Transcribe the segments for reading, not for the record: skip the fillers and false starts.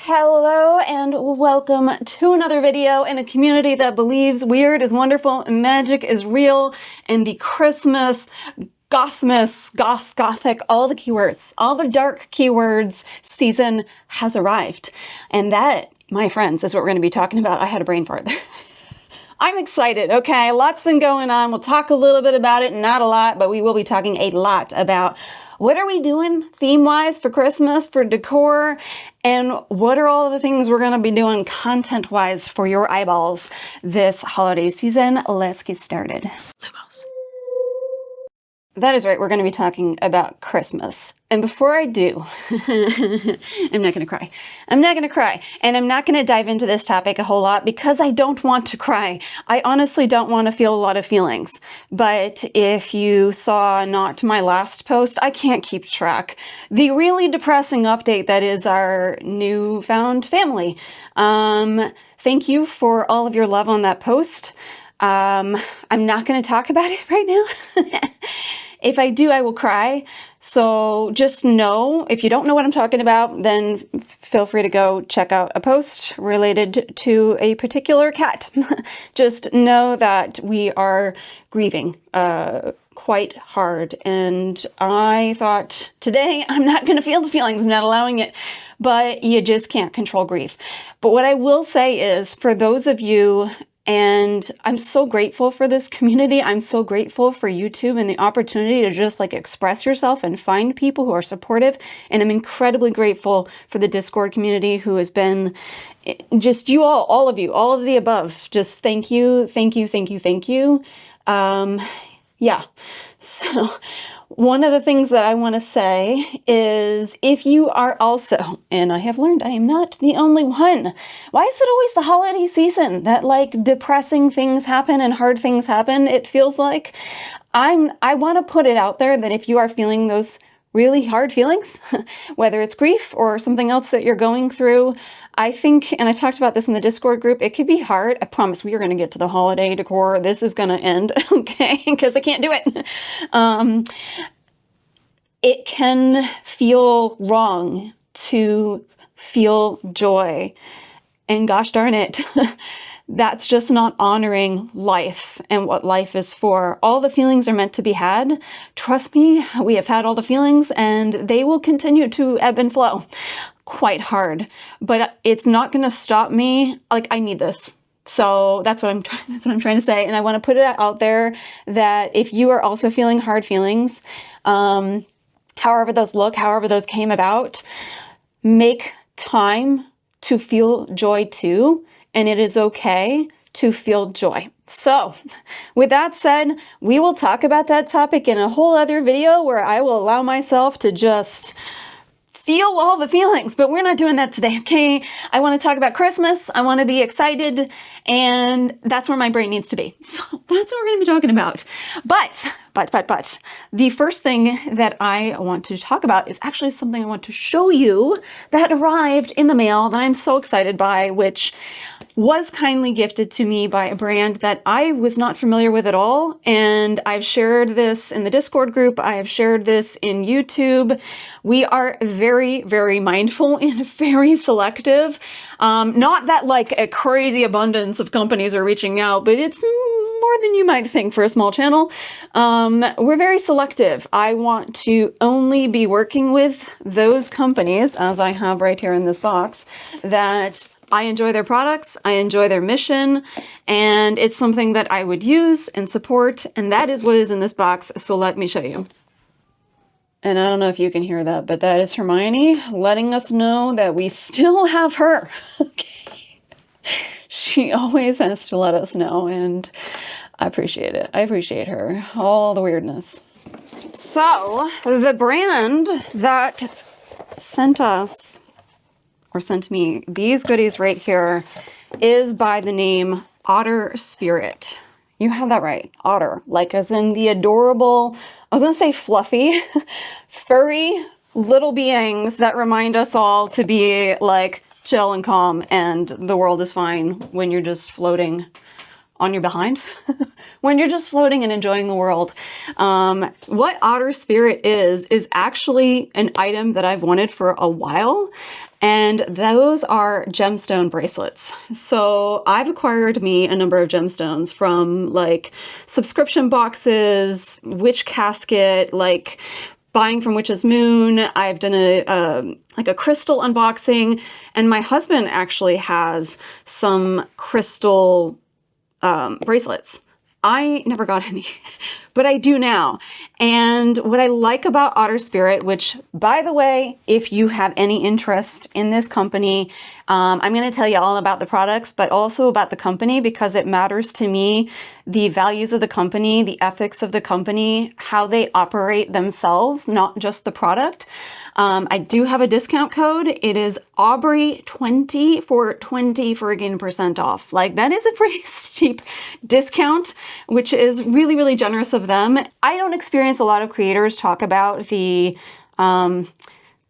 Hello and welcome to another video in a community that believes weird is wonderful and magic is real, and the Christmas, Goth Gothic, all the keywords, all the dark keywords season has arrived. And that, my friends, is what we're going to be talking about. I had a brain fart there. I'm excited, okay? Lots been going on. We'll talk a little bit about it, not a lot, but we will be talking a lot about what are we doing theme-wise for Christmas, for decor, and what are all the things we're going to be doing content-wise for your eyeballs this holiday season. Let's get started. Lumos. That is right, we're going to be talking about Christmas. And before I do, I'm not going to cry. I'm not going to cry. And I'm not going to dive into this topic a whole lot because I don't want to cry. I honestly don't want to feel a lot of feelings. But if you saw not my last post, I can't keep track. The really depressing update that is our newfound family. Thank you for all of your love on that post. I'm not going to talk about it right now. If I do, I will cry. So just know, if you don't know what I'm talking about, then feel free to go check out a post related to a particular cat. Just know that we are grieving quite hard. And I thought today I'm not going to feel the feelings. I'm not allowing it. But you just can't control grief. But what I will say is, for those of you, and I'm so grateful for this community. I'm so grateful for YouTube and the opportunity to just like express yourself and find people who are supportive. And I'm incredibly grateful for the Discord community who has been just you all of you, all of the above. Just thank you, thank you, thank you, thank you. Yeah. So one of the things that I want to say is, if you are also, and I have learned I am not the only one. Why is it always the holiday season that like depressing things happen and hard things happen? It feels like I want to put it out there that if you are feeling those really hard feelings, whether it's grief or something else that you're going through, I think, and I talked about this in the Discord group, it could be hard. I promise we are going to get to the holiday decor. This is going to end, okay? Because I can't do it. It can feel wrong to feel joy. And gosh darn it, that's just not honoring life and what life is for. All the feelings are meant to be had. Trust me, we have had all the feelings and they will continue to ebb and flow. Quite hard, but it's not going to stop me. Like, I need this. So that's what I'm trying to say. And I want to put it out there that if you are also feeling hard feelings, however those look, however those came about, make time to feel joy too. And it is okay to feel joy. So with that said, we will talk about that topic in a whole other video where I will allow myself to just feel all the feelings, but we're not doing that today, okay? I want to talk about Christmas. I want to be excited, and that's where my brain needs to be. So that's what we're going to be talking about. But the first thing that I want to talk about is actually something I want to show you that arrived in the mail that I'm so excited by, which was kindly gifted to me by a brand that I was not familiar with at all. And I've shared this in the Discord group. I have shared this in YouTube. We are very, very mindful and very selective. Not that like a crazy abundance of companies are reaching out, but it's more than you might think for a small channel. We're very selective. I want to only be working with those companies, as I have right here in this box, that I enjoy their products, I enjoy their mission, and it's something that I would use and support, and that is what is in this box, so let me show you. And I don't know if you can hear that, but that is Hermione letting us know that we still have her. Okay. She always has to let us know, and I appreciate it. I appreciate her. All the weirdness. So, the brand that sent us, or sent me these goodies right here, is by the name Otter Spirit. You have that right. Otter, like as in the adorable, I was gonna say fluffy, furry little beings that remind us all to be like chill and calm and the world is fine when you're just floating on your behind. When you're just floating and enjoying the world. What Otter Spirit is actually an item that I've wanted for a while. And those are gemstone bracelets. So I've acquired me a number of gemstones from like subscription boxes, Witch Casket, like buying from Witch's Moon. I've done like a crystal unboxing, and my husband actually has some crystal bracelets. I never got any, but I do now. And what I like about Otter Spirit, which, by the way, if you have any interest in this company, I'm going to tell you all about the products, but also about the company, because it matters to me, the values of the company, the ethics of the company, how they operate themselves, not just the product. I do have a discount code. It is Aubrey20 for 20 friggin' % off. Like, that is a pretty steep discount, which is really, really generous of them. I don't experience a lot of creators talk about the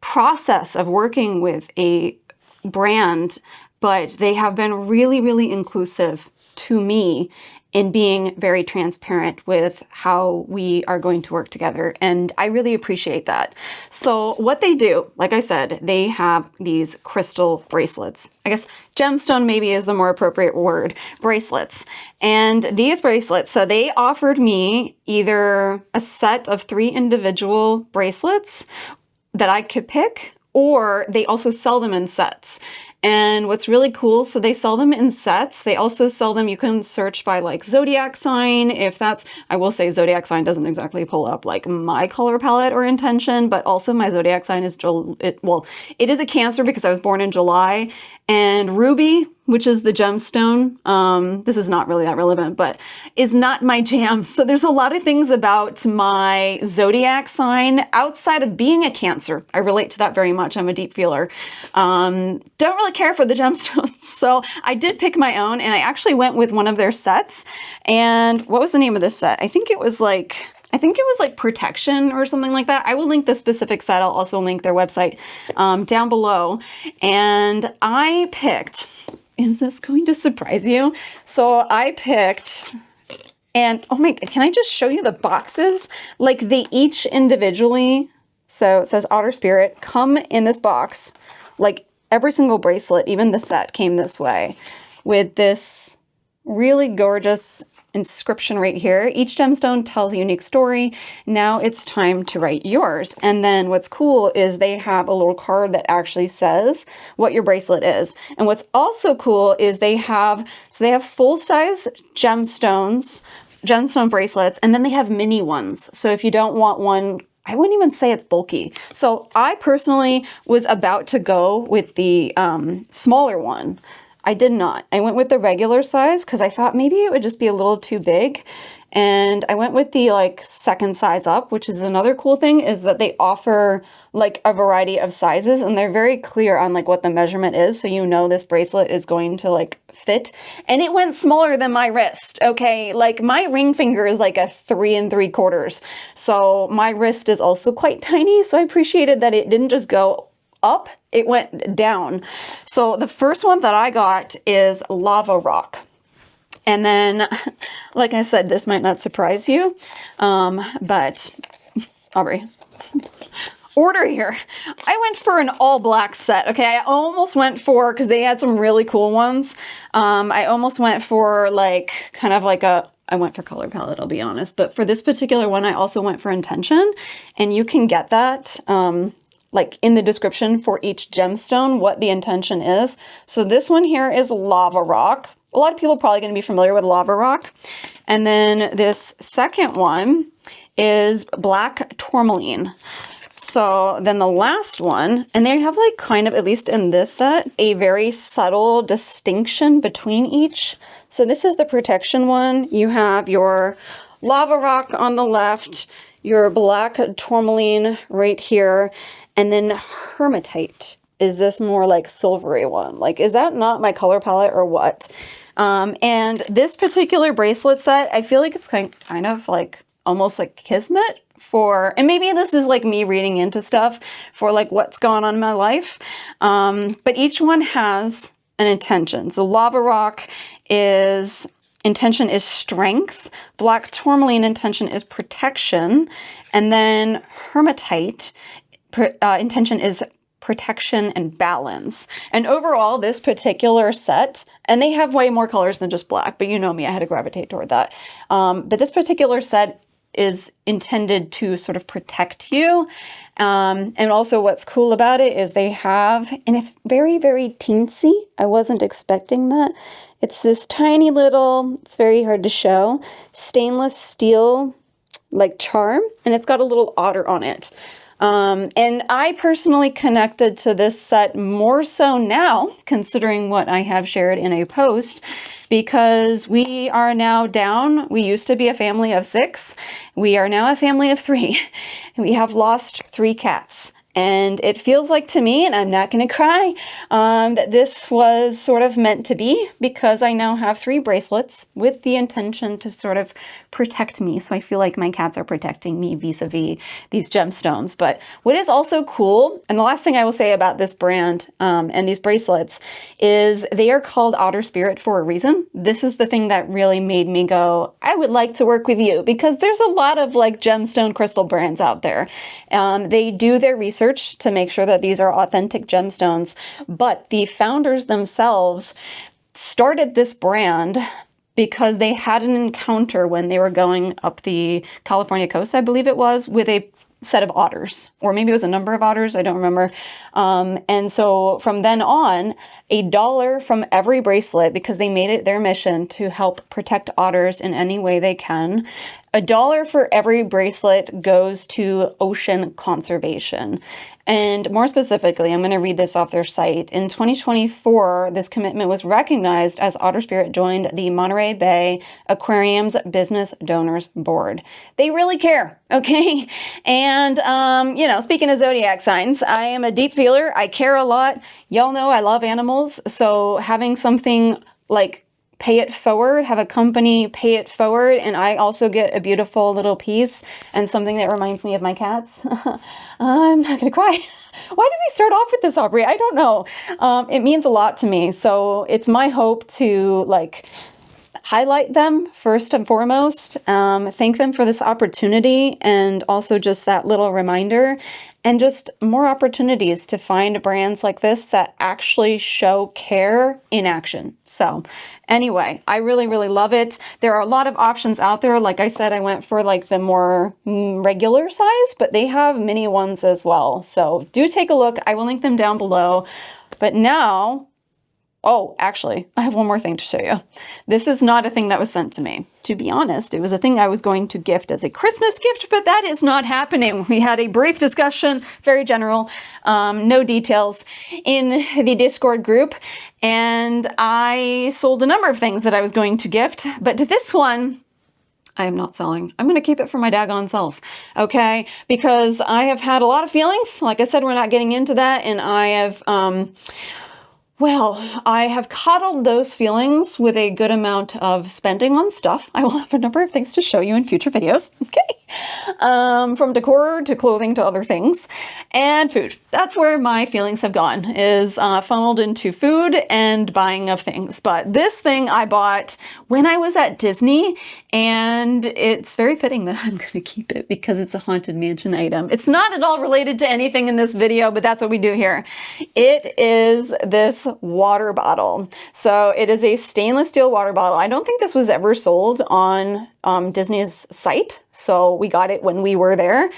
process of working with a brand, but they have been really, really inclusive to me in being very transparent with how we are going to work together. And I really appreciate that. So what they do, like I said, they have these crystal bracelets. I guess gemstone maybe is the more appropriate word, bracelets. And these bracelets, so they offered me either a set of 3 individual bracelets that I could pick, or they also sell them in sets. And what's really cool, so they sell them in sets. They also sell them, you can search by like zodiac sign. If that's, I will say zodiac sign doesn't exactly pull up like my color palette or intention, but also my zodiac sign is, it is a Cancer because I was born in July. And ruby, which is the gemstone, this is not really that relevant, but is not my jam. So there's a lot of things about my zodiac sign outside of being a Cancer. I relate to that very much. I'm a deep feeler. Don't really care for the gemstones. So I did pick my own, and I actually went with one of their sets. And what was the name of this set? I think it was like Protection or something like that. I will link the specific set. I'll also link their website down below. And I picked, is this going to surprise you? So I picked, and oh my, can I just show you the boxes? Like, they each individually, so it says Otter Spirit, come in this box. Like, every single bracelet, even the set, came this way with this really gorgeous inscription right here. Each gemstone tells a unique story. Now it's time to write yours. And then what's cool is they have a little card that actually says what your bracelet is. And what's also cool is they have full-size gemstone bracelets, and then they have mini ones. So if you don't want one, I wouldn't even say it's bulky. So I personally was about to go with the smaller one. I did not. I went with the regular size because I thought maybe it would just be a little too big. And I went with the like second size up, which is another cool thing, is that they offer like a variety of sizes, and they're very clear on like what the measurement is. So you know this bracelet is going to like fit. And it went smaller than my wrist. Okay. Like, my ring finger is like a 3 3/4. So my wrist is also quite tiny. So I appreciated that it didn't just go up, it went down. So the first one that I got is Lava Rock. And then, like I said, this might not surprise you, but Aubrey, order here. I went for an all black set. Okay, I almost went for, because they had some really cool ones. I almost went for like, kind of like I went for color palette, I'll be honest. But for this particular one, I also went for intention. And you can get that like in the description for each gemstone, what the intention is. So this one here is Lava Rock. A lot of people are probably going to be familiar with Lava Rock. And then this second one is Black Tourmaline. So then the last one, and they have like kind of, at least in this set, a very subtle distinction between each. So this is the protection one. You have your Lava Rock on the left, your Black Tourmaline right here, and then Hematite is this more like silvery one. Like, is that not my color palette or what? And this particular bracelet set, I feel like it's kind of like almost like kismet for, and maybe this is like me reading into stuff for like what's going on in my life. But each one has an intention. So Lava Rock is, intention is strength. Black Tourmaline intention is protection. And then Hematite intention is protection, and balance. And overall, this particular set, and they have way more colors than just black, but you know me, I had to gravitate toward that. But this particular set is intended to sort of protect you. And also what's cool about it is they have, and it's very, very teensy. I wasn't expecting that. It's this tiny little, it's very hard to show, stainless steel like charm, and it's got a little otter on it. And I personally connected to this set more so now, considering what I have shared in a post, because we are now down. We used to be a family of 6. We are now a family of 3. We have lost 3 cats. And it feels like to me, and I'm not going to cry, that this was sort of meant to be, because I now have 3 bracelets with the intention to sort of protect me. So I feel like my cats are protecting me vis-a-vis these gemstones. But what is also cool, and the last thing I will say about this brand and these bracelets, is they are called Otter Spirit for a reason. This is the thing that really made me go, I would like to work with you, because there's a lot of like gemstone crystal brands out there. They do their research to make sure that these are authentic gemstones, but the founders themselves started this brand because they had an encounter when they were going up the California coast, I believe it was, with a set of otters, or maybe it was a number of otters, I don't remember. And so from then on, $1 from every bracelet, because they made it their mission to help protect otters in any way they can, $1 for every bracelet goes to ocean conservation. And more specifically, I'm going to read this off their site. In 2024, this commitment was recognized as Otter Spirit joined the Monterey Bay Aquarium's Business Donors Board. They really care, okay? And, you know, speaking of zodiac signs, I am a deep feeler. I care a lot. Y'all know I love animals. So having something like pay it forward, have a company pay it forward, and I also get a beautiful little piece and something that reminds me of my cats. I'm not gonna cry. Why did we start off with this, Aubrey? I don't know. It means a lot to me. So it's my hope to like highlight them first and foremost, thank them for this opportunity, and also just that little reminder, and just more opportunities to find brands like this that actually show care in action. So anyway, I really, really love it. There are a lot of options out there. Like I said, I went for like the more regular size, but they have mini ones as well. So do take a look. I will link them down below. But now, oh, actually, I have one more thing to show you. This is not a thing that was sent to me. To be honest, it was a thing I was going to gift as a Christmas gift, but that is not happening. We had a brief discussion, very general, no details, in the Discord group, and I sold a number of things that I was going to gift, but this one, I am not selling. I'm going to keep it for my daggone self, okay? Because I have had a lot of feelings. Like I said, we're not getting into that, and I have... well, I have coddled those feelings with a good amount of spending on stuff. I will have a number of things to show you in future videos, okay? From decor to clothing to other things. And food. That's where my feelings have gone, is funneled into food and buying of things. But this thing I bought when I was at Disney, and it's very fitting that I'm going to keep it because it's a Haunted Mansion item. It's not at all related to anything in this video, but that's what we do here. It is this water bottle. So it is a stainless steel water bottle. I don't think this was ever sold on Disney's site. So we got it when we were there.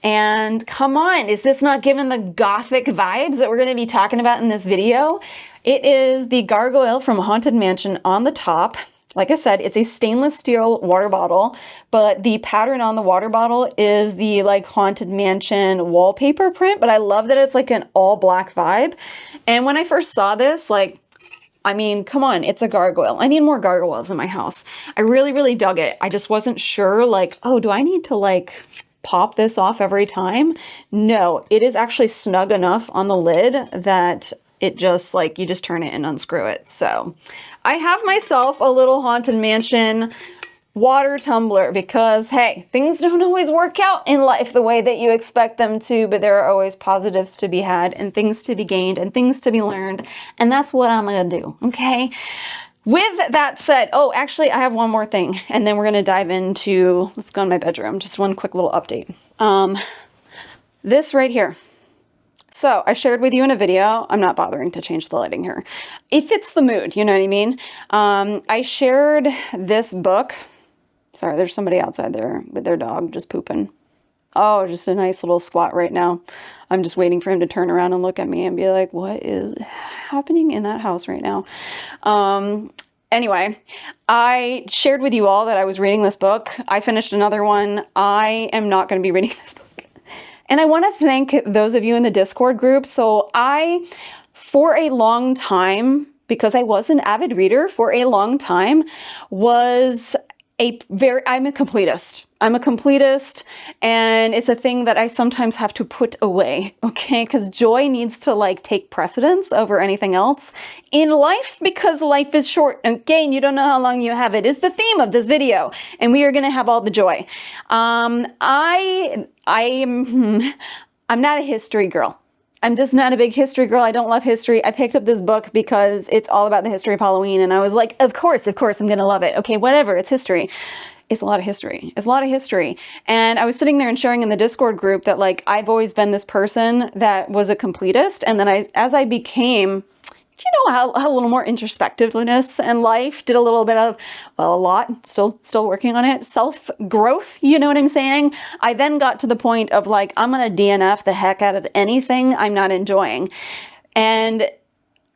And come on, is this not giving the gothic vibes that we're going to be talking about in this video? It is the gargoyle from Haunted Mansion on the top. Like I said, it's a stainless steel water bottle, but the pattern on the water bottle is the like Haunted Mansion wallpaper print, but I love that it's like an all black vibe. And when I first saw this, like, I mean, come on, it's a gargoyle. I need more gargoyles in my house. I really, really dug it. I just wasn't sure, like, oh, do I need to like pop this off every time? No, it is actually snug enough on the lid that it just like, you just turn it and unscrew it. So I have myself a little Haunted Mansion water tumbler because, hey, things don't always work out in life the way that you expect them to, but there are always positives to be had and things to be gained and things to be learned. And that's what I'm going to do. Okay. With that said, oh, actually I have one more thing and then we're going to dive into, let's go in my bedroom. Just one quick little update. This right here. So I shared with you in a video, I'm not bothering to change the lighting here. It fits the mood, you know what I mean? I shared this book. Sorry, there's somebody outside there with their dog just pooping. Oh, just a nice little squat right now. I'm just waiting for him to turn around and look at me and be like, what is happening in that house right now? Anyway, I shared with you all that I was reading this book. I finished another one. I am not going to be reading this book. And I want to thank those of you in the Discord group. So for a long time, because I was an avid reader for a long time, I'm a completist. I'm a completist, and it's a thing that I sometimes have to put away, okay? Because joy needs to like take precedence over anything else in life, because life is short. Again, you don't know how long you have. It is the theme of this video, and we are going to have all the joy. I'm not a history girl. I'm just not a big history girl. I don't love history. I picked up this book because it's all about the history of Halloween, and I was like, of course, I'm going to love it. Okay, whatever, it's history. It's a lot of history. It's a lot of history. And I was sitting there and sharing in the Discord group that like, I've always been this person that was a completist. And then as I became, had a little more introspectiveness in life, did a little bit of, well, a lot, still working on it, self-growth, you know what I'm saying? I then got to the point of like, I'm going to DNF the heck out of anything I'm not enjoying. And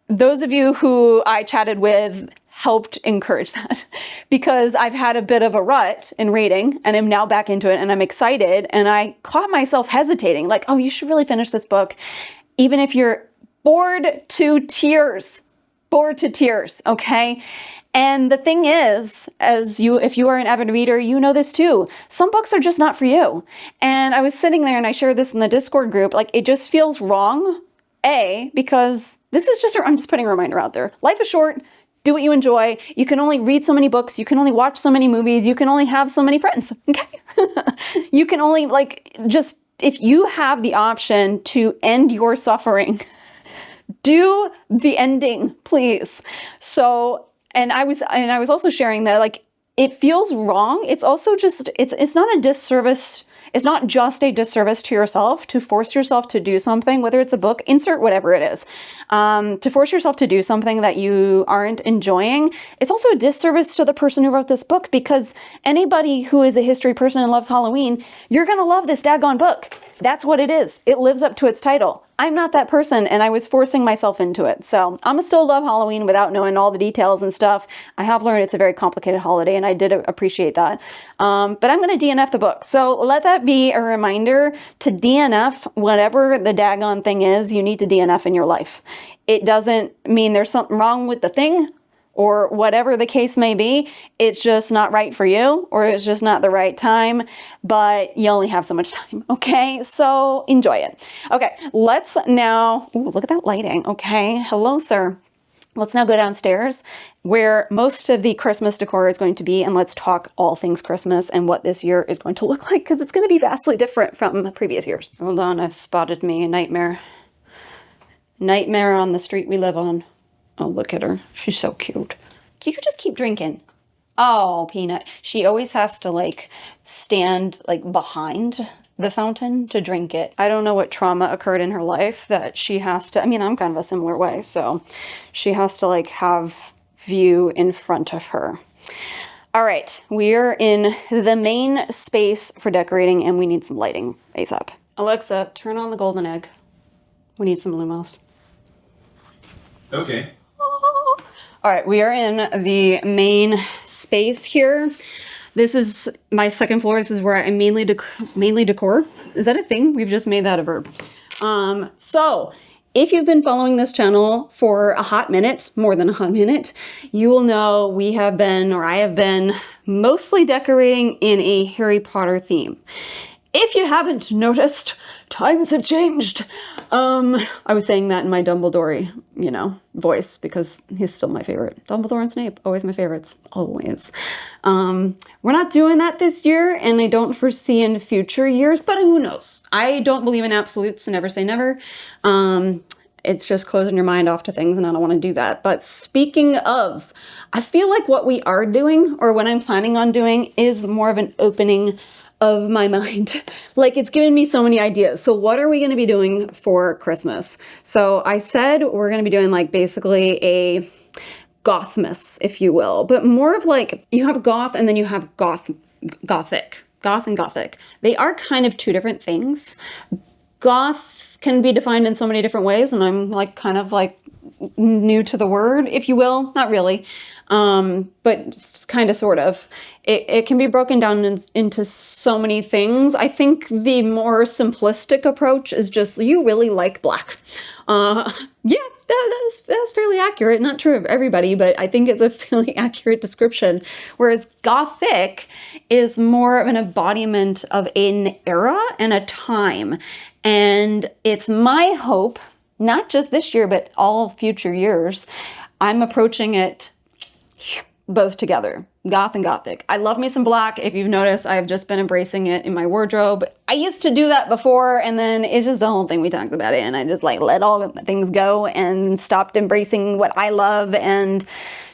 those of you who I chatted with helped encourage that, because I've had a bit of a rut in reading and I'm now back into it and I'm excited, and I caught myself hesitating like, oh, you should really finish this book, even if you're bored to tears, okay? And the thing is, if you are an avid reader, you know this too. Some books are just not for you. And I was sitting there and I shared this in the Discord group, like it just feels wrong, because this is just, I'm just putting a reminder out there. Life is short. Do what you enjoy. You can only read so many books. You can only watch so many movies. You can only have so many friends, okay? You can only if you have the option to end your suffering, do the ending, please. So, and I was also sharing that like, it feels wrong. It's also just, it's not a disservice. It's not just a disservice to yourself to force yourself to do something, whether it's a book, insert whatever it is, to force yourself to do something that you aren't enjoying. It's also a disservice to the person who wrote this book, because anybody who is a history person and loves Halloween, you're going to love this daggone book. That's what it is. It lives up to its title. I'm not that person, and I was forcing myself into it. So I'm still love Halloween without knowing all the details and stuff. I have learned it's a very complicated holiday, and I did appreciate that. But I'm going to DNF the book. So let that be a reminder to DNF whatever the daggone thing is you need to DNF in your life. It doesn't mean there's something wrong with the thing, or whatever the case may be. It's just not right for you, or it's just not the right time, but you only have so much time, okay? So enjoy it. Okay, let's now, ooh, look at that lighting, okay? Hello, sir. Let's now go downstairs where most of the Christmas decor is going to be, and let's talk all things Christmas and what this year is going to look like, because it's going to be vastly different from previous years. Hold on, I've spotted me a nightmare. Nightmare on the street we live on. Oh, look at her. She's so cute. Can you just keep drinking? Oh, Peanut. She always has to like stand like behind the fountain to drink it. I don't know what trauma occurred in her life that she has to, I mean, I'm kind of a similar way. So she has to like have view in front of her. All right. We're in the main space for decorating, and we need some lighting ASAP. Alexa, turn on the golden egg. We need some lumos. Okay. All right, we are in the main space here. This is my second floor. This is where I mainly decor. Is that a thing? We've just made that a verb. So if you've been following this channel for a hot minute, more than a hot minute, you will know we have been, or I have been, mostly decorating in a Harry Potter theme. If you haven't noticed, times have changed. I was saying that in my Dumbledore, voice, because he's still my favorite. Dumbledore and Snape, always my favorites, always. We're not doing that this year, and I don't foresee in future years, but who knows? I don't believe in absolutes, so never say never. It's just closing your mind off to things, and I don't want to do that. But speaking of, I feel like what we are doing, or what I'm planning on doing, is more of an opening of my mind. Like, it's given me so many ideas. So what are we going to be doing for Christmas? So I said we're going to be doing like basically a Gothmas, if you will, but more of like, you have goth and then you have gothic. Goth and gothic. They are kind of two different things. Goth can be defined in so many different ways, and I'm like kind of like new to the word, if you will. Not really, but kind of sort of. It can be broken down into so many things. I think the more simplistic approach is just, you really like black. Yeah, that's fairly accurate. Not true of everybody, but I think it's a fairly accurate description. Whereas Gothic is more of an embodiment of an era and a time. And it's my hope, not just this year, but all future years, I'm approaching it both together, goth and gothic. I love me some black. If you've noticed, I've just been embracing it in my wardrobe. I used to do that before, and then it's just the whole thing we talked about it, and I just like let all the things go and stopped embracing what I love and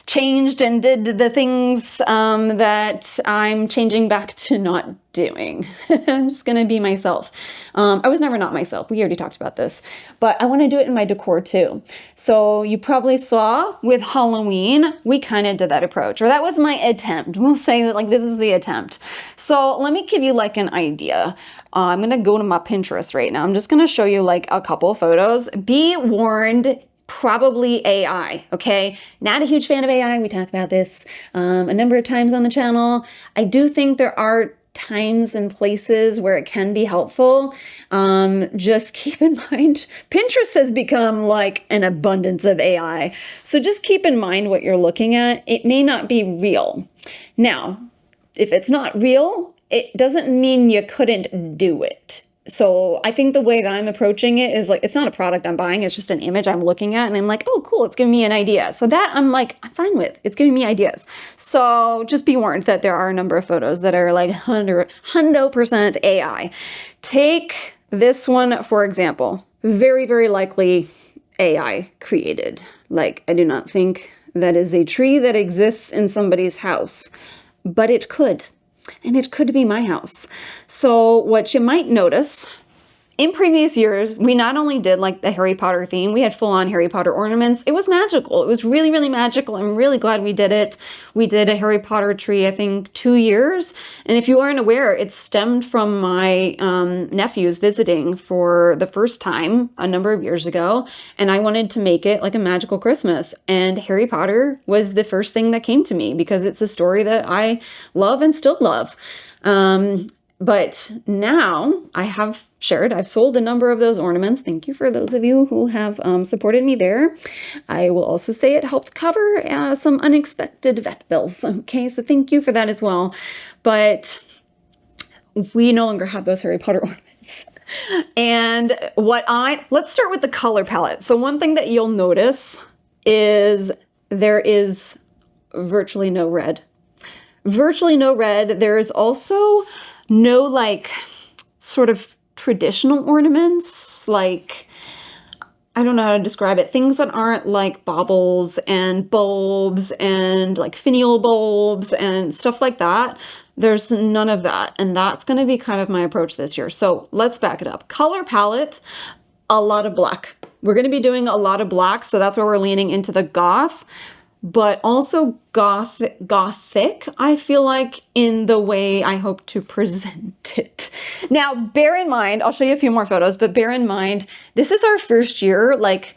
changed and did the things that I'm changing back to not doing. I'm just gonna be myself. I was never not myself. We already talked about this, but I want to do it in my decor too. So you probably saw with Halloween, we kind of did that approach, or that was my attempt. We'll say that like this is the attempt. So let me give you like an idea. I'm gonna go to my Pinterest right now. I'm just gonna show you like a couple photos. Be warned, probably AI, okay? Not a huge fan of AI. We talked about this a number of times on the channel. I do think there are times and places where it can be helpful. Just keep in mind, Pinterest has become like an abundance of AI. So just keep in mind what you're looking at. It may not be real. Now, if it's not real, it doesn't mean you couldn't do it. So I think the way that I'm approaching it is like, it's not a product I'm buying, it's just an image I'm looking at and I'm like, oh, cool, it's giving me an idea. So that I'm like, I'm fine with, it's giving me ideas. So just be warned that there are a number of photos that are like 100% AI. Take this one, for example, very, very likely AI created. Like, I do not think that is a tree that exists in somebody's house, but it could. And it could be my house. So what you might notice, in previous years, we not only did like the Harry Potter theme, we had full-on Harry Potter ornaments. It was magical. It was really, really magical. I'm really glad we did it. We did a Harry Potter tree, I think 2 years. And if you aren't aware, it stemmed from my nephews visiting for the first time a number of years ago. And I wanted to make it like a magical Christmas. And Harry Potter was the first thing that came to me because it's a story that I love and still love. But now I have shared, I've sold a number of those ornaments. Thank you for those of you who have supported me there. I will also say it helped cover some unexpected vet bills. Okay, so thank you for that as well. But we no longer have those Harry Potter ornaments. And let's start with the color palette. So one thing that you'll notice is there is virtually no red. Virtually no red. There is also no like sort of traditional ornaments, like, I don't know how to describe it. Things that aren't like baubles and bulbs and like finial bulbs and stuff like that. There's none of that. And that's going to be kind of my approach this year. So let's back it up. Color palette, a lot of black. We're going to be doing a lot of black. So that's where we're leaning into the goth. But also gothic, I feel like, in the way I hope to present it. Now, bear in mind, I'll show you a few more photos, but bear in mind, this is our first year, like,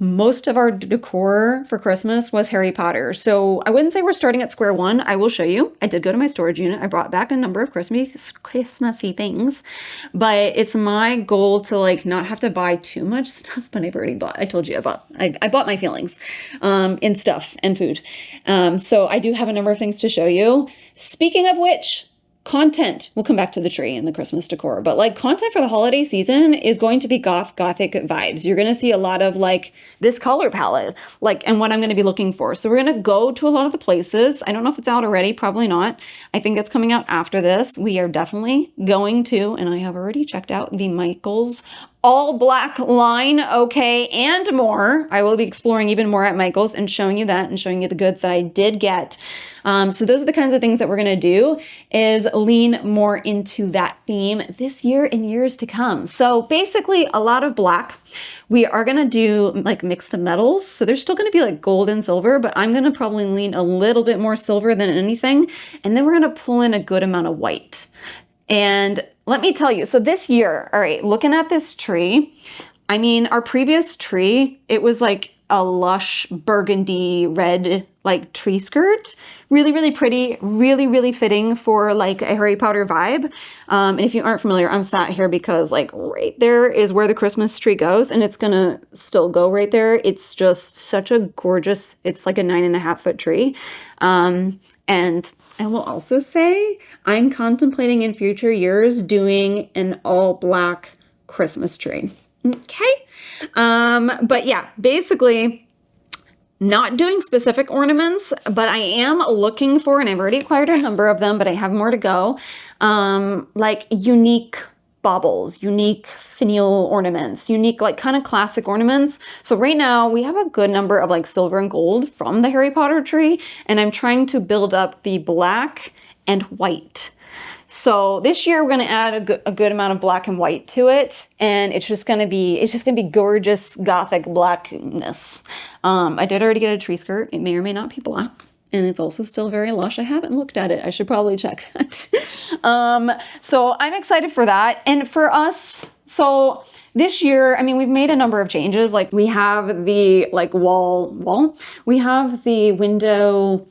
most of our decor for Christmas was Harry Potter. So I wouldn't say we're starting at square one. I will show you. I did go to my storage unit. I brought back a number of Christmassy things, but it's my goal to like not have to buy too much stuff, but I've already bought, I told you I bought my feelings in stuff and food. So I do have a number of things to show you. Speaking of which, content, we'll come back to the tree and the Christmas decor, but like content for the holiday season is going to be gothic vibes. You're going to see a lot of like this color palette, like, and what I'm going to be looking for. So we're going to go to a lot of the places. I don't know if it's out already, probably not. I think it's coming out after this. We are definitely going to, and I have already checked out the Michael's all black line, okay, and more. I will be exploring even more at Michael's and showing you that and showing you the goods that I did get. So those are the kinds of things that we're gonna do, is lean more into that theme this year and years to come. So basically a lot of black. We are gonna do like mixed metals. So there's still gonna be like gold and silver, but I'm gonna probably lean a little bit more silver than anything. And then we're gonna pull in a good amount of white. And let me tell you, so this year, all right, looking at this tree, I mean, our previous tree, it was like a lush burgundy red like tree skirt. Really, really pretty, really, really fitting for like a Harry Potter vibe. And if you aren't familiar, I'm sat here because like right there is where the Christmas tree goes, and it's gonna still go right there. It's just such a gorgeous, it's like a 9.5-foot tree. And I will also say I'm contemplating in future years doing an all black Christmas tree. Okay. But yeah, basically not doing specific ornaments, but I am looking for, and I've already acquired a number of them, but I have more to go, like unique baubles, unique finial ornaments, unique, like kind of classic ornaments. So right now we have a good number of like silver and gold from the Harry Potter tree, and I'm trying to build up the black and white. So this year we're going to add a good amount of black and white to it, and it's just going to be gorgeous Gothic blackness. I did already get a tree skirt. It may or may not be black, and it's also still very lush. I haven't looked at it. I should probably check that. So I'm excited for that. And for us, so this year, I mean, we've made a number of changes. Like we have the like wall, we have the window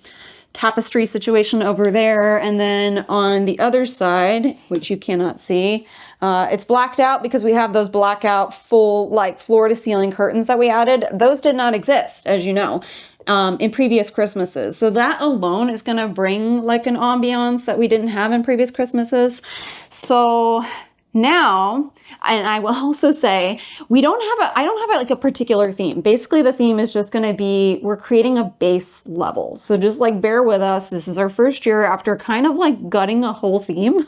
tapestry situation over there, and then on the other side, which you cannot see, it's blacked out because we have those blackout full like floor to ceiling curtains that we added. Those did not exist, as you know, in previous Christmases. So that alone is going to bring like an ambiance that we didn't have in previous Christmases. So now, and I will also say, I don't have like a particular theme. Basically, the theme is just going to be, we're creating a base level. So just like bear with us. This is our first year after kind of like gutting a whole theme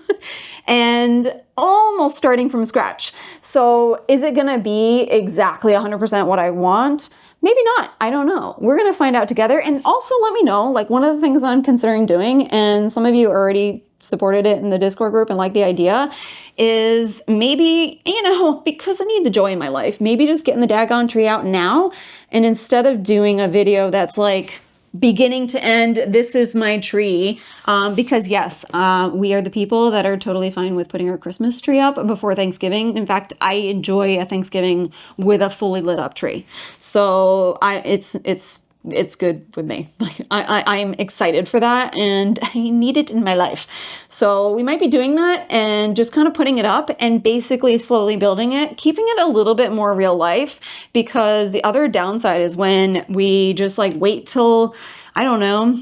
and almost starting from scratch. So is it going to be exactly 100% what I want? Maybe not. I don't know. We're going to find out together. And also let me know, like one of the things that I'm considering doing, and some of you already supported it in the Discord group and like the idea, is maybe, you know, because I need the joy in my life, maybe just getting the daggone tree out now. And instead of doing a video that's like beginning to end, this is my tree, because yes, we are the people that are totally fine with putting our Christmas tree up before Thanksgiving. In fact, I enjoy a Thanksgiving with a fully lit up tree. So it's good with me. Like I'm excited for that, and I need it in my life. So we might be doing that and just kind of putting it up and basically slowly building it, keeping it a little bit more real life, because the other downside is when we just like wait till, I don't know,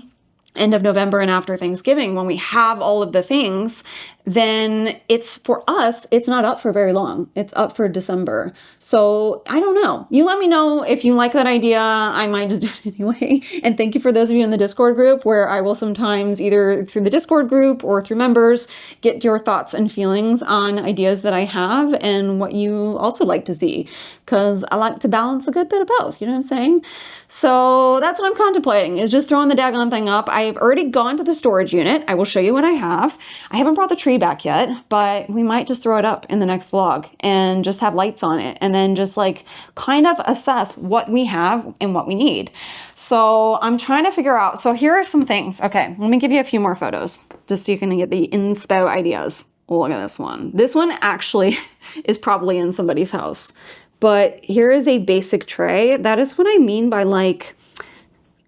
end of November and after Thanksgiving, when we have all of the things, then it's, for us, it's not up for very long. It's up for December. So I don't know. You let me know if you like that idea. I might just do it anyway. And thank you for those of you in the Discord group, where I will sometimes either through the Discord group or through members get your thoughts and feelings on ideas that I have and what you also like to see, because I like to balance a good bit of both. You know what I'm saying? So that's what I'm contemplating, is just throwing the daggone thing up. I've already gone to the storage unit. I will show you what I have. I haven't brought the tree back yet, but we might just throw it up in the next vlog and just have lights on it, and then just like kind of assess what we have and what we need. So I'm trying to figure out, so here are some things. Okay, let me give you a few more photos just so you can get the inspo ideas. Look at this one. This one actually is probably in somebody's house, but here is a basic tray. That is what I mean by like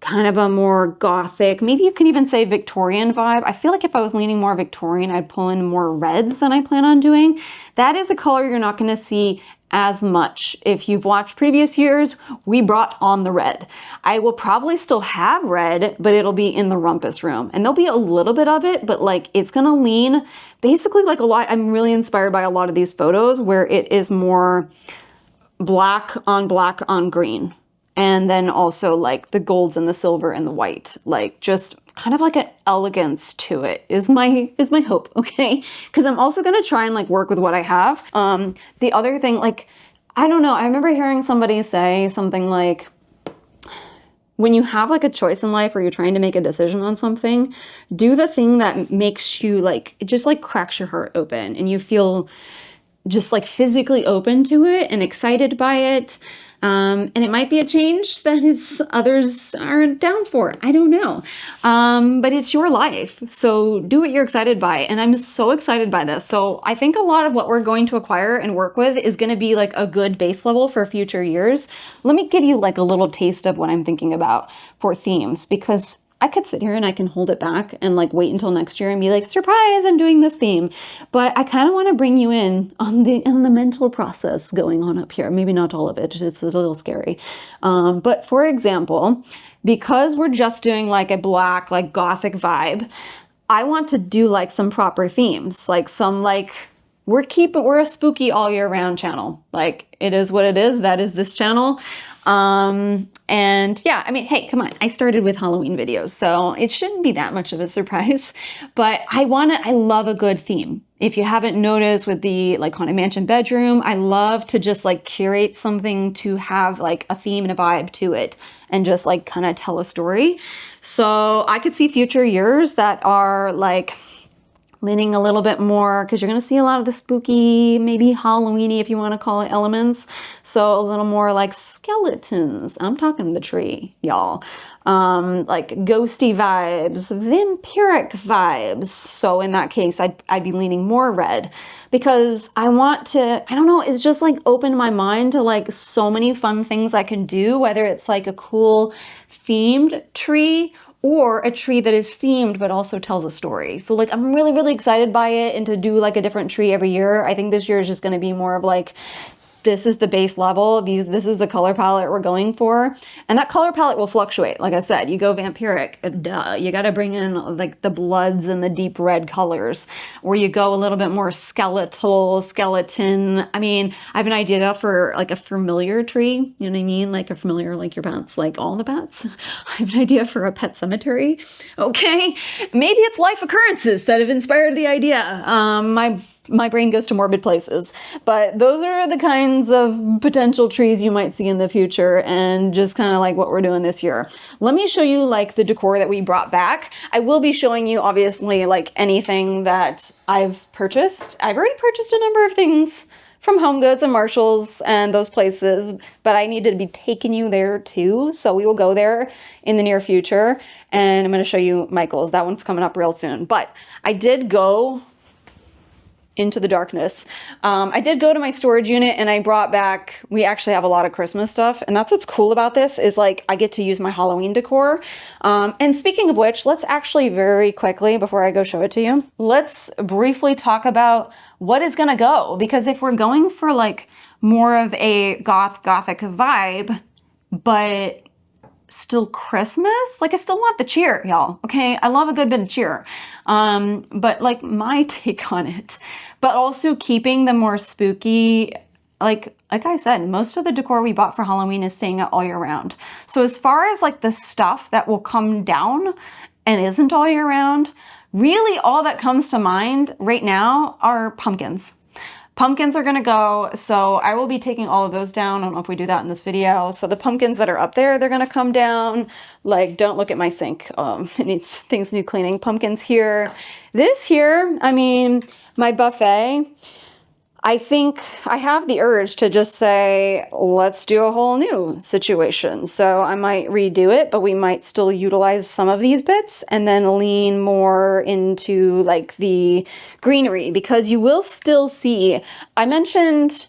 kind of a more Gothic, maybe you can even say Victorian vibe. I feel like if I was leaning more Victorian, I'd pull in more reds than I plan on doing. That is a color you're not going to see as much. If you've watched previous years, we brought on the red. I will probably still have red, but it'll be in the rumpus room, and there'll be a little bit of it, but like it's going to lean basically like a lot. I'm really inspired by a lot of these photos where it is more black on green. And then also like the golds and the silver and the white, like just kind of like an elegance to it is my hope, okay? Because I'm also gonna try and like work with what I have. The other thing, like I don't know. I remember hearing somebody say something like, when you have like a choice in life or you're trying to make a decision on something, do the thing that makes you like, it just like cracks your heart open and you feel just like physically open to it and excited by it. And it might be a change that others aren't down for. I don't know. But it's your life. So do what you're excited by. And I'm so excited by this. So I think a lot of what we're going to acquire and work with is going to be like a good base level for future years. Let me give you like a little taste of what I'm thinking about for themes, because I could sit here and I can hold it back and like wait until next year and be like, surprise, I'm doing this theme. But I kind of want to bring you in on the mental process going on up here. Maybe not all of it. It's a little scary. But for example, because we're just doing like a black, like Gothic vibe, I want to do like some proper themes, like some like, we're a spooky all year round channel. Like it is what it is. That is this channel. And yeah, I mean, hey, come on. I started with Halloween videos, so it shouldn't be that much of a surprise, but I love a good theme. If you haven't noticed with the like Haunted Mansion bedroom, I love to just like curate something to have like a theme and a vibe to it and just like kind of tell a story. So I could see future years that are like leaning a little bit more, because you're going to see a lot of the spooky, maybe Halloweeny, if you want to call it, elements. So a little more like skeletons. I'm talking the tree, y'all. Like ghosty vibes, vampiric vibes. So in that case, I'd be leaning more red, because I want to, I don't know, it's just like open my mind to like so many fun things I can do, whether it's like a cool themed tree or a tree that is themed but also tells a story. So like I'm really, really excited by it, and to do like a different tree every year. I think this year is just going to be more of like, this is the base level. This is the color palette we're going for. And that color palette will fluctuate. Like I said, you go vampiric, duh. You got to bring in like the bloods and the deep red colors. Or you go a little bit more skeleton. I mean, I have an idea for like a familiar tree. You know what I mean? Like a familiar, like your pets, like all the pets. I have an idea for a pet cemetery. Okay. Maybe it's life occurrences that have inspired the idea. My brain goes to morbid places, but those are the kinds of potential trees you might see in the future, and just kind of like what we're doing this year. Let me show you like the decor that we brought back. I will be showing you obviously like anything that I've purchased. I've already purchased a number of things from Home Goods and Marshalls and those places, but I need to be taking you there too. So we will go there in the near future, and I'm going to show you Michael's. That one's coming up real soon, but I did go into the darkness. I did go to my storage unit and I brought back, we actually have a lot of Christmas stuff. And that's what's cool about this, is like I get to use my Halloween decor. And speaking of which, let's actually very quickly, before I go show it to you, let's briefly talk about what is gonna go. Because if we're going for like more of a Gothic vibe, but still Christmas, like I still want the cheer, y'all. Okay, I love a good bit of cheer, but like my take on it, but also keeping the more spooky, like I said, most of the decor we bought for Halloween is staying out all year round. So as far as like the stuff that will come down and isn't all year round, really all that comes to mind right now are pumpkins. Pumpkins are gonna go, so I will be taking all of those down. I don't know if we do that in this video. So the pumpkins that are up there, they're gonna come down. Like, don't look at my sink. Things need cleaning. Pumpkins here. This here, I mean, my buffet, I think I have the urge to just say, let's do a whole new situation. So I might redo it, but we might still utilize some of these bits and then lean more into like the greenery, because you will still see, I mentioned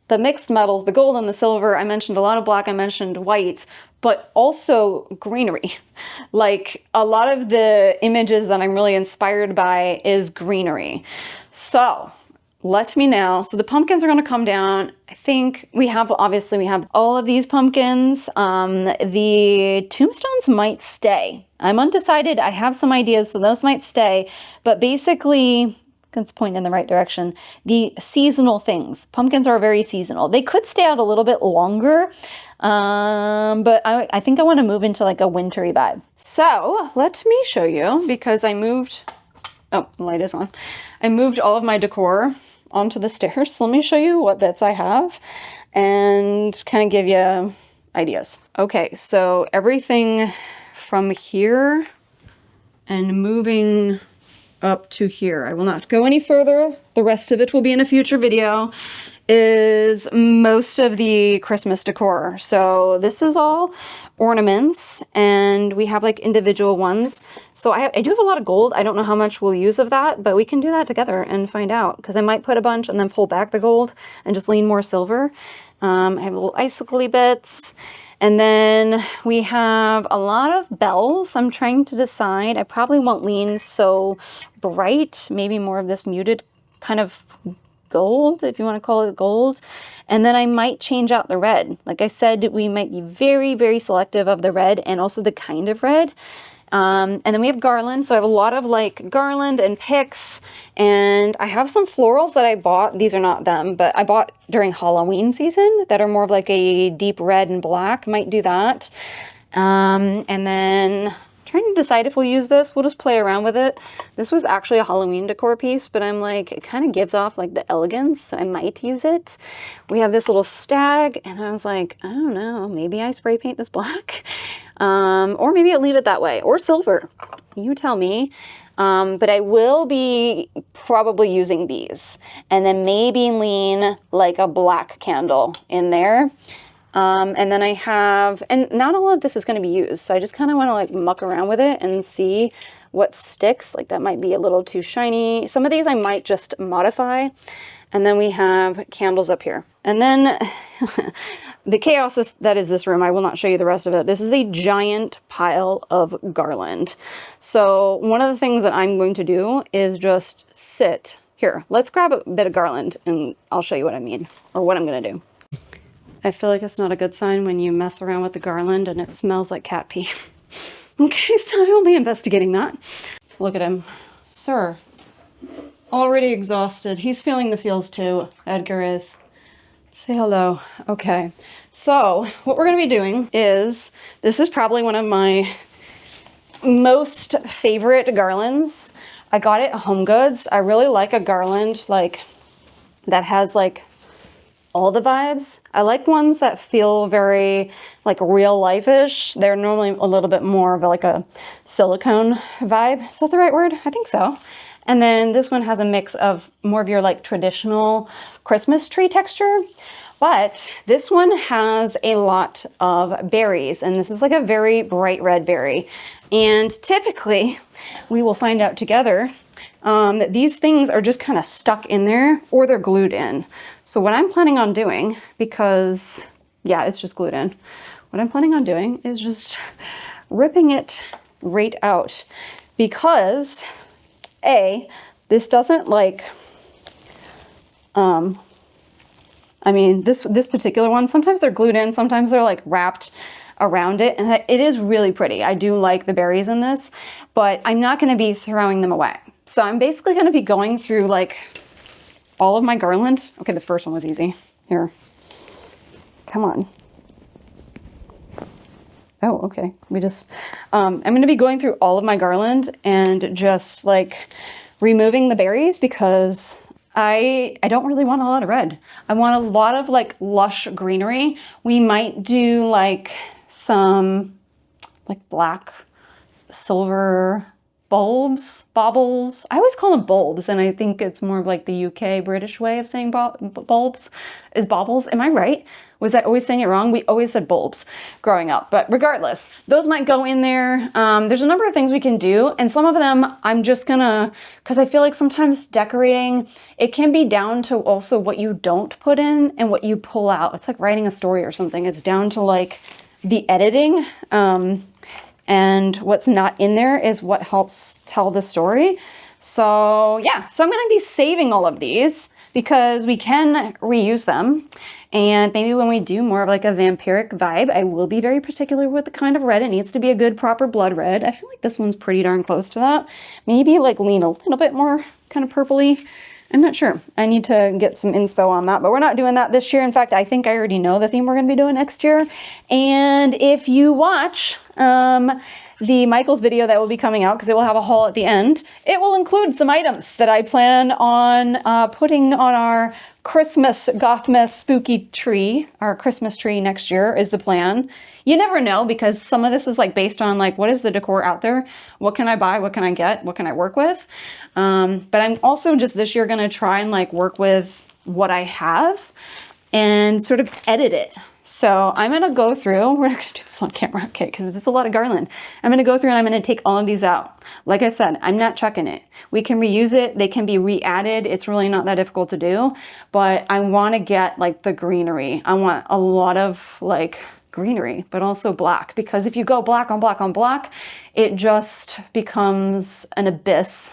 the mixed metals, the gold and the silver. I mentioned a lot of black, I mentioned white, but also greenery. Like a lot of the images that I'm really inspired by is greenery. So let me know. So the pumpkins are going to come down. I think we have all of these pumpkins. The tombstones might stay. I'm undecided. I have some ideas, so those might stay. But basically, it's pointing in the right direction. The seasonal things. Pumpkins are very seasonal. They could stay out a little bit longer, but I think I want to move into like a wintry vibe. So let me show you, because I moved, oh, the light is on. I moved all of my decor onto the stairs. Let me show you what bits I have and kind of give you ideas. Okay, so everything from here and moving up to here, I will not go any further. The rest of it will be in a future video, is most of the Christmas decor. So this is all ornaments, and we have like individual ones. So I do have a lot of gold. I don't know how much we'll use of that, but we can do that together and find out, because I might put a bunch and then pull back the gold and just lean more silver. I have little icicle-y bits. And then we have a lot of bells. I'm trying to decide. I probably won't lean so bright, maybe more of this muted kind of gold, if you want to call it gold. And then I might change out the red. Like I said, we might be very, very selective of the red and also the kind of red. And then we have garland. So I have a lot of like garland and picks, and I have some florals that I bought. These are not them, but I bought during Halloween season that are more of like a deep red and black. Might do that. And then trying to decide if we'll use this. We'll just play around with it. This was actually a Halloween decor piece, but I'm like, it kind of gives off like the elegance, so I might use it. We have this little stag, and I was like, I don't know, maybe I spray paint this black. Or maybe I'll leave it that way, or silver. You tell me. But I will be probably using these, and then maybe lean like a black candle in there. And then I have, and not all of this is going to be used, so I just kind of want to like muck around with it and see what sticks. Like that might be a little too shiny. Some of these I might just modify. And then we have candles up here. And then the chaos that is this room, I will not show you the rest of it. This is a giant pile of garland. So one of the things that I'm going to do is just sit here. Let's grab a bit of garland and I'll show you what I mean, or what I'm going to do. I feel like it's not a good sign when you mess around with the garland and it smells like cat pee. Okay, so I will be investigating that. Look at him. Sir. Already exhausted. He's feeling the feels too. Edgar is. Say hello. Okay. So what we're going to be doing is, this is probably one of my most favorite garlands. I got it at Home Goods. I really like a garland like that has like all the vibes. I like ones that feel very like real life-ish. They're normally a little bit more of like a silicone vibe. Is that the right word? I think so. And then this one has a mix of more of your like traditional Christmas tree texture. But this one has a lot of berries, and this is like a very bright red berry. And typically we will find out together that these things are just kind of stuck in there, or they're glued in. So what I'm planning on doing, because yeah, it's just glued in. What I'm planning on doing is just ripping it right out, because this doesn't like, I mean, this particular one, sometimes they're glued in, sometimes they're like wrapped around it, and it is really pretty. I do like the berries in this, but I'm not going to be throwing them away. So I'm basically going to be going through like all of my garland. Okay, the first one was easy. Here, come on. Oh, okay. I'm going to be going through all of my garland and just like removing the berries, because I don't really want a lot of red. I want a lot of like lush greenery. We might do like some like black, silver baubles. I always call them bulbs, and I think it's more of like the UK British way of saying bulbs is baubles. Am I right? Was I always saying it wrong? We always said bulbs growing up, but regardless, those might go in there. There's a number of things we can do, and some of them I'm just gonna, because I feel like sometimes decorating, it can be down to also what you don't put in and what you pull out. It's like writing a story or something. It's down to like the editing, and what's not in there is what helps tell the story. So yeah, so I'm gonna be saving all of these because we can reuse them. And maybe when we do more of like a vampiric vibe, I will be very particular with the kind of red. It needs to be a good proper blood red. I feel like this one's pretty darn close to that. Maybe like lean a little bit more kind of purpley. I'm not sure. I need to get some inspo on that, but we're not doing that this year. In fact, I think I already know the theme we're going to be doing next year. And if you watch the Michael's video that will be coming out, because it will have a haul at the end, it will include some items that I plan on putting on our Christmas Gothmas spooky tree. Our Christmas tree next year is the plan. You never know, because some of this is like based on like, what is the decor out there? What can I buy? What can I get? What can I work with? But I'm also just this year going to try and like work with what I have and sort of edit it. So I'm going to go through, we're not going to do this on camera, okay, because it's a lot of garland. I'm going to go through and I'm going to take all of these out. Like I said, I'm not chucking it. We can reuse it. They can be re-added. It's really not that difficult to do, but I want to get like the greenery. I want a lot of like greenery, but also black, because if you go black on black on black, it just becomes an abyss.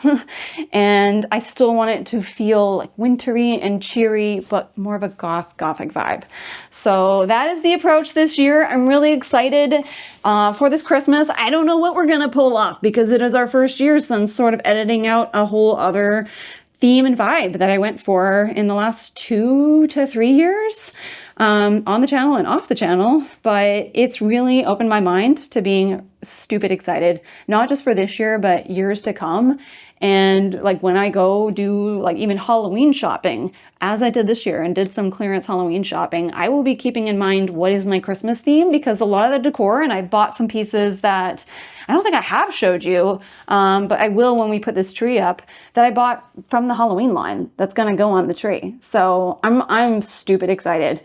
And I still want it to feel like wintry and cheery, but more of a goth gothic vibe. So that is the approach this year. I'm really excited for this Christmas. I don't know what we're gonna pull off, because it is our first year since sort of editing out a whole other theme and vibe that I went for in the last 2 to 3 years. On the channel and off the channel, but it's really opened my mind to being stupid excited, not just for this year, but years to come. And like when I go do like even Halloween shopping, as I did this year and did some clearance Halloween shopping, I will be keeping in mind what is my Christmas theme, because a lot of the decor, and I bought some pieces that I don't think I have showed you, but I will when we put this tree up, that I bought from the Halloween line that's gonna go on the tree. So I'm stupid excited.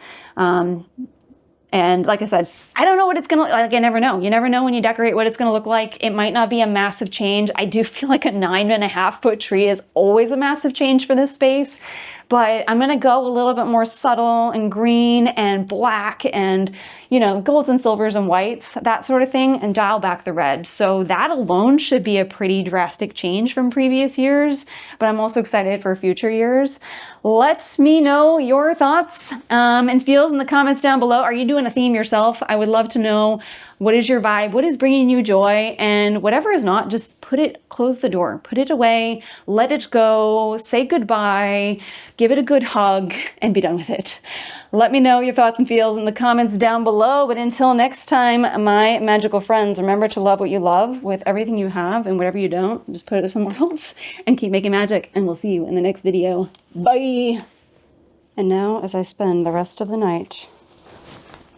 And like I said, I don't know what it's gonna look like. I never know. You never know when you decorate what it's gonna look like. It might not be a massive change. I do feel like a 9.5 foot tree is always a massive change for this space, but I'm gonna go a little bit more subtle and green and black and, you know, golds and silvers and whites, that sort of thing, and dial back the red. So that alone should be a pretty drastic change from previous years, but I'm also excited for future years. Let me know your thoughts and feels in the comments down below. Are you doing a theme yourself? I would love to know, what is your vibe? What is bringing you joy? And whatever is not, just put it, close the door, put it away, let it go, say goodbye, give it a good hug, and be done with it. Let me know your thoughts and feels in the comments down below. But until next time, my magical friends, remember to love what you love with everything you have, and whatever you don't, just put it somewhere else and keep making magic. And we'll see you in the next video. Bye. And now, as I spend the rest of the night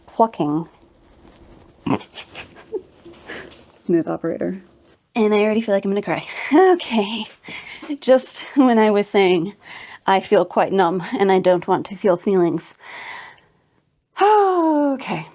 plucking, smooth operator, and I already feel like I'm gonna cry. Okay, just when I was saying I feel quite numb and I don't want to feel feelings. Okay.